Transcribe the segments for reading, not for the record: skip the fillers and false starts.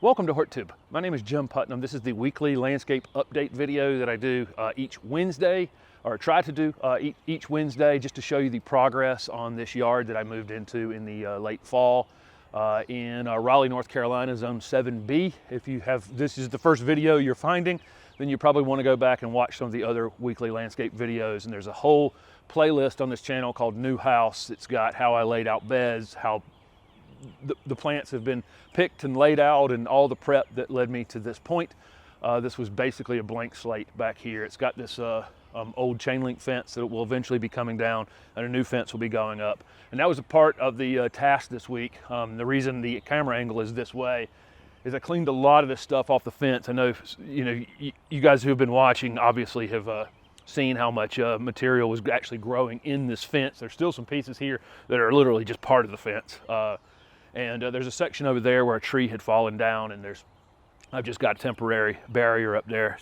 Welcome to HortTube. My name is Jim Putnam. This is the weekly landscape update video that I do each Wednesday, or try to do each Wednesday, just to show you the progress on this yard that I moved into in the late fall in Raleigh, North Carolina, Zone 7B. If this is the first video you're finding, then you probably want to go back and watch some of the other weekly landscape videos. And there's a whole playlist on this channel called New House. It's got how I laid out beds, how the plants have been picked and laid out, and all the prep that led me to this point. This was basically a blank slate back here. It's got this old chain link fence that will eventually be coming down, and a new fence will be going up. And that was a part of the task this week. The reason the camera angle is this way is I cleaned a lot of this stuff off the fence. I know, you guys who have been watching obviously have seen how much material was actually growing in this fence. There's still some pieces here that are literally just part of the fence. And there's a section over there where a tree had fallen down, and I've just got a temporary barrier up there.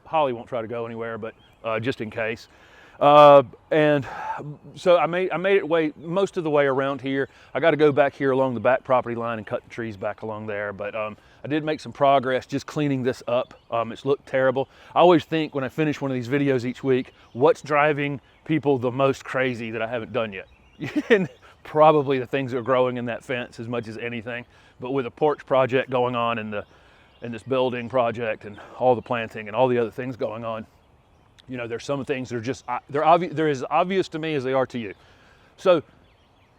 Holly won't try to go anywhere, but just in case. And so I made it most of the way around here. I got to go back here along the back property line and cut the trees back along there. But I did make some progress just cleaning this up. It's looked terrible. I always think when I finish one of these videos each week, what's driving people the most crazy that I haven't done yet? And probably the things that are growing in that fence as much as anything. But with a porch project going on and this building project and all the planting and all the other things going on, there's some things that are just, they're as obvious to me as they are to you. So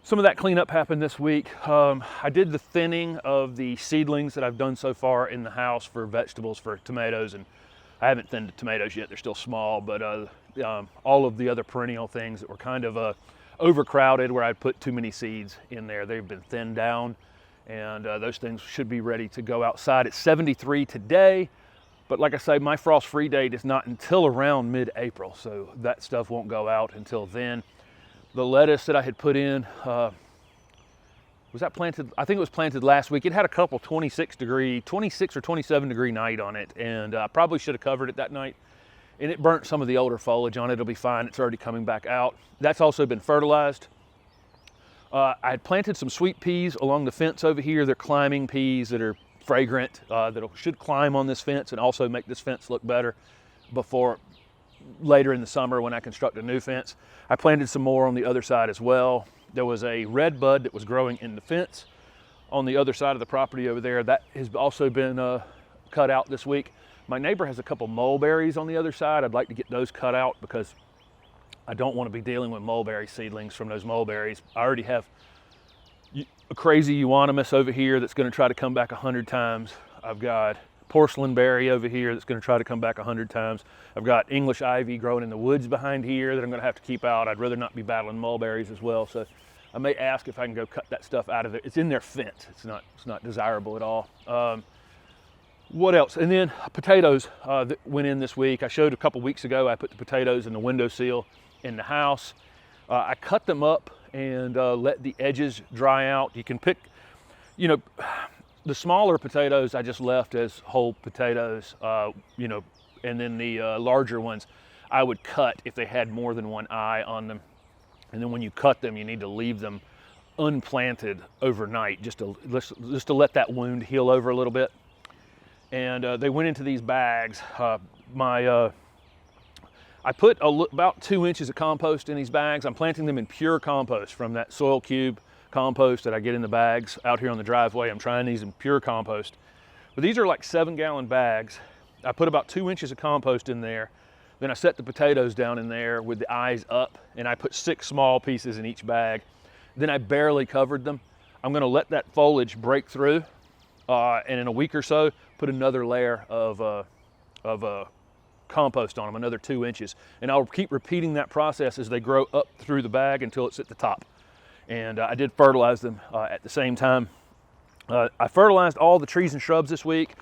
some of that cleanup happened this week. I did the thinning of the seedlings that I've done so far in the house for vegetables, for tomatoes, and I haven't thinned the tomatoes yet. They're still small, but all of the other perennial things that were kind of overcrowded, where I'd put too many seeds in there, they've been thinned down, and those things should be ready to go outside. It's 73 today, but like I say, my frost-free date is not until around mid-April, so that stuff won't go out until then. The lettuce that I had put in, was that planted? I think it was planted last week. It had a couple 26 or 27 degree night on it, and I probably should have covered it that night. And it burnt some of the older foliage on it. It'll be fine. It's already coming back out. That's also been fertilized. I had planted some sweet peas along the fence over here. They're climbing peas that are fragrant, that should climb on this fence and also make this fence look better before later in the summer when I construct a new fence. I planted some more on the other side as well. There was a red bud that was growing in the fence on the other side of the property over there. That has also been cut out this week. My neighbor has a couple mulberries on the other side. I'd like to get those cut out because I don't want to be dealing with mulberry seedlings from those mulberries. I already have a crazy euonymus over here that's going to try to come back 100 times. I've got porcelain berry over here that's going to try to come back 100 times. I've got English ivy growing in the woods behind here that I'm going to have to keep out. I'd rather not be battling mulberries as well. So I may ask if I can go cut that stuff out of it. It's in their fence. It's not desirable at all. What else? And then potatoes that went in this week. I showed a couple weeks ago, I put the potatoes in the windowsill in the house. I cut them up and let the edges dry out. You can pick, the smaller potatoes I just left as whole potatoes, and then the larger ones I would cut if they had more than one eye on them. And then when you cut them, you need to leave them unplanted overnight just to let that wound heal over a little bit. And they went into these bags. I put about 2 inches of compost in these bags. I'm planting them in pure compost from that soil cube compost that I get in the bags out here on the driveway. I'm trying these in pure compost. But these are like 7-gallon bags. I put about 2 inches of compost in there. Then I set the potatoes down in there with the eyes up, and I put 6 small pieces in each bag. Then I barely covered them. I'm gonna let that foliage break through, and in a week or so, put another layer of compost on them, another 2 inches. And I'll keep repeating that process as they grow up through the bag until it's at the top. And I did fertilize them at the same time. I fertilized all the trees and shrubs this week.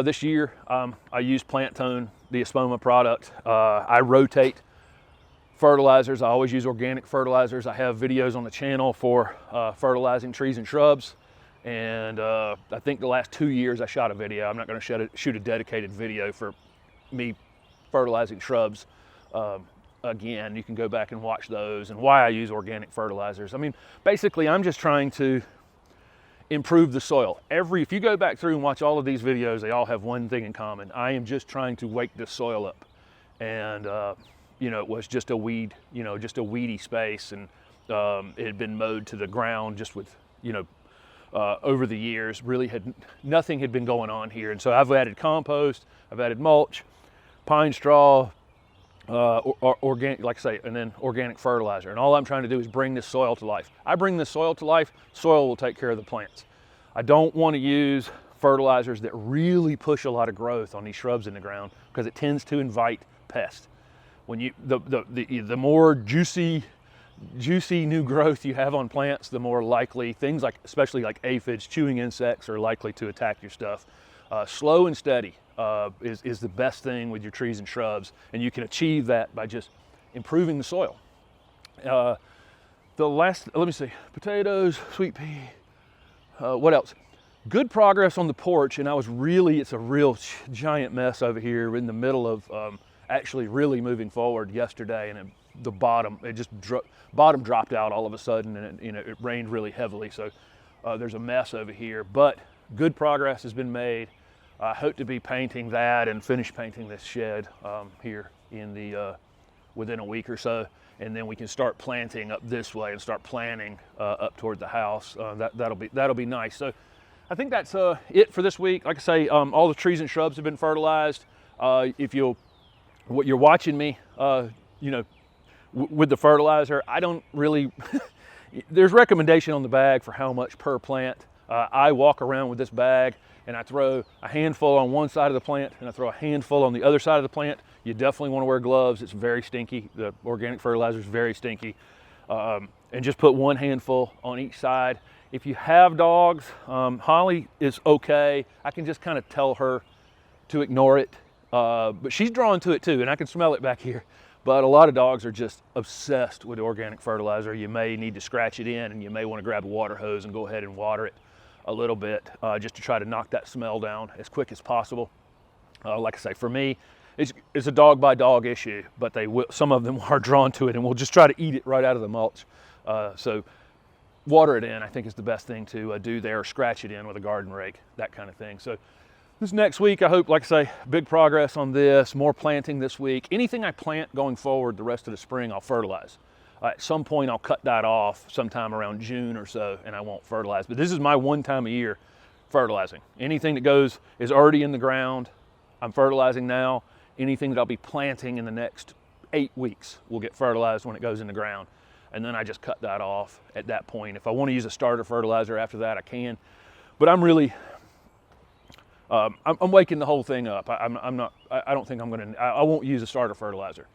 This year, I use Plant Tone, the Espoma product. I rotate fertilizers. I always use organic fertilizers. I have videos on the channel for fertilizing trees and shrubs. And I think the last 2 years I shot a video. I'm not going to shoot a dedicated video for me fertilizing shrubs again. You can go back and watch those and why I use organic fertilizers. I mean, basically, I'm just trying to improve the soil. If you go back through and watch all of these videos, they all have one thing in common. I am just trying to wake the soil up. And you know, it was just a weed, you know, just a weedy space, and it had been mowed to the ground just with, you know, over the years. Really nothing had been going on here. And so I've added compost, I've added mulch, pine straw, organic, like I say, and then organic fertilizer. And all I'm trying to do is bring this soil to life. I bring this soil to life, soil will take care of the plants. I don't want to use fertilizers that really push a lot of growth on these shrubs in the ground, because it tends to invite pests. When you, the more juicy new growth you have on plants, the more likely things like, especially like aphids, chewing insects, are likely to attack your stuff. Slow and steady is the best thing with your trees and shrubs, and you can achieve that by just improving the soil. Let me see, potatoes, sweet pea, what else? Good progress on the porch, and it's a real giant mess over here in the middle of actually really moving forward yesterday, and the bottom dropped out all of a sudden, and it rained really heavily, so there's a mess over here, but good progress has been made. I hope to be painting that and finish painting this shed here within a week or so, and then we can start planting up this way and start planting up toward the house. That'll be nice. So I think that's it for this week. Like I say, all the trees and shrubs have been fertilized. If you're watching me, you know, with the fertilizer, I don't really, there's recommendation on the bag for how much per plant. I walk around with this bag and I throw a handful on one side of the plant and I throw a handful on the other side of the plant. You definitely want to wear gloves. It's very stinky. The organic fertilizer is very stinky. And just put one handful on each side. If you have dogs, Holly is okay. I can just kind of tell her to ignore it. But she's drawn to it too, and I can smell it back here. But a lot of dogs are just obsessed with organic fertilizer. You may need to scratch it in, and you may want to grab a water hose and go ahead and water it a little bit just to try to knock that smell down as quick as possible. Like I say, for me, it's a dog by dog issue, but some of them are drawn to it and will just try to eat it right out of the mulch. So water it in, I think, is the best thing to do there, or scratch it in with a garden rake, that kind of thing. So this next week, I hope, like I say, big progress on this, more planting this week. Anything I plant going forward the rest of the spring, I'll fertilize. At some point, I'll cut that off sometime around June or so, and I won't fertilize. But this is my one time a year fertilizing. Anything that is already in the ground, I'm fertilizing now. Anything that I'll be planting in the next 8 weeks will get fertilized when it goes in the ground. And then I just cut that off at that point. If I want to use a starter fertilizer after that, I can. But I'm really, I'm waking the whole thing up. I don't think I won't use a starter fertilizer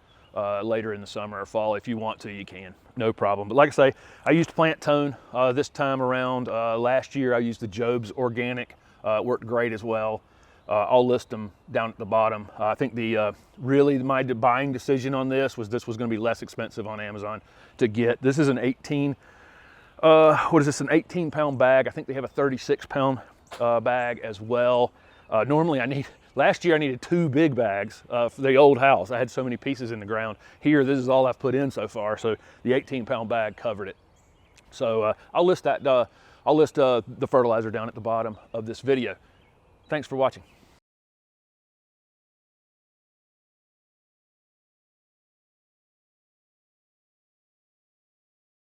later in the summer or fall. If you want to, you can, no problem. But like I say, I used Plant Tone this time around. Last year, I used the Job's Organic. It worked great as well. I'll list them down at the bottom. I think really my buying decision on this was going to be less expensive on Amazon to get. This is an 18 pound bag. I think they have a 36 pound bag as well. Normally last year I needed 2 big bags for the old house. I had so many pieces in the ground. Here, this is all I've put in so far. So the 18 pound bag covered it. So I'll list the fertilizer down at the bottom of this video. Thanks for watching.